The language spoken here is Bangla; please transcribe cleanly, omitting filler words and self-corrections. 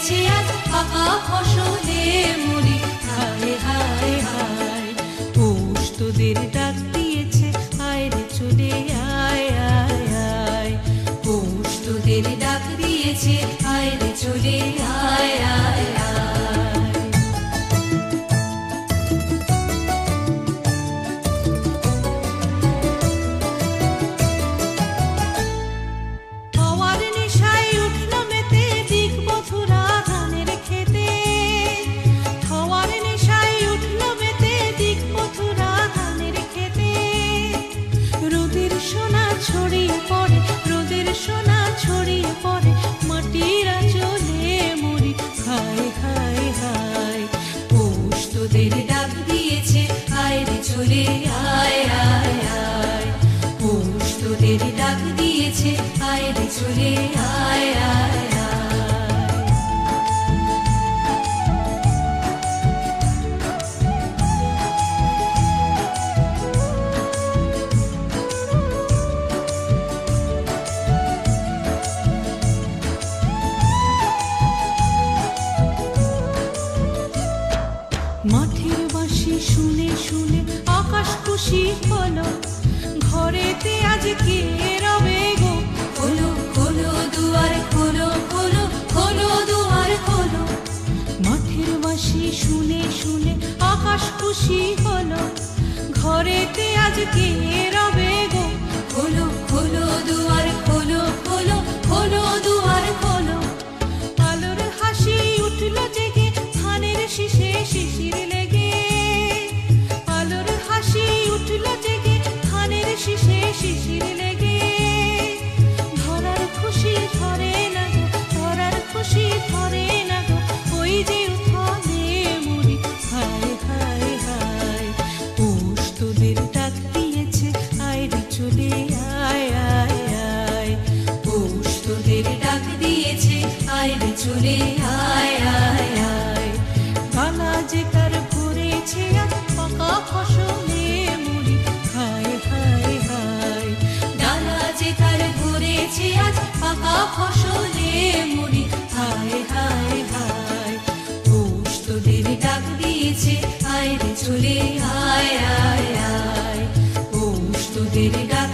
দিয়েছে আজ পাকা ফসলে মুড়ি। হায় হায় হায় পৌষ তোদের ডাক দিয়েছে, আয় রে চলে আয় আয় আয়। পৌষ তোদের ডাক দিয়েছে, আয় রে চলে আয় আয় আয়। ছড়িয়ে পড়ে রোদের সোনা, ছড়িয়ে পড়ে মাটির আঁচলে মুড়ি। হায় হায় হায় পৌষ তোদের ডাক দিয়েছে, আয় রে চলে আয় আয় আয়। পৌষ তোদের ডাক দিয়েছে, আয় রে চলে আয় আয় আয়। মাঠের বাঁশি শুনে শুনে আকাশ খুশি হলো, ঘরেতে আজ কে রবে গো। খোলো খোলো দুয়ার খোলো, খোলো খোলো দুয়ার খোলো। মাঠের বাঁশি শুনে শুনে আকাশ খুশি হলো, ঘরেতে আজ কে রবে গো। খোলো খোলো দুয়ার খোলো, খোলো খোলো দুয়ার খোলো। আলোর হাসি উঠলো জেগে ধানের শীষে শিশির লেগে। আলোর হাসি উঠলো জেগে ধানের শীষে শিশির লেগে। ধরার খুশি ধরে না গো, ধরার খুশি ধরে না গো, ওই যে উঠানে মুড়ি। হায় হায় হায় পৌষ তোদের ডাক দিয়েছে, আয় রে চলে আয় আয় আয়। পৌষ তোদের ডাক দিয়েছে, আয় রে চলে আয় আয় আয়। গালা যে তার ভরেছে আজ পাকা ফসলে মুড়ি। হায় হায় হায় ডালা যে তার ভরেছে আজ পাকা ফসলে মুড়ি। হায় হায় হায় পৌষ তোদের ডাক দিয়েছে, আয় রে চলে আয় আয় আয়। পৌষ তোদের ডাক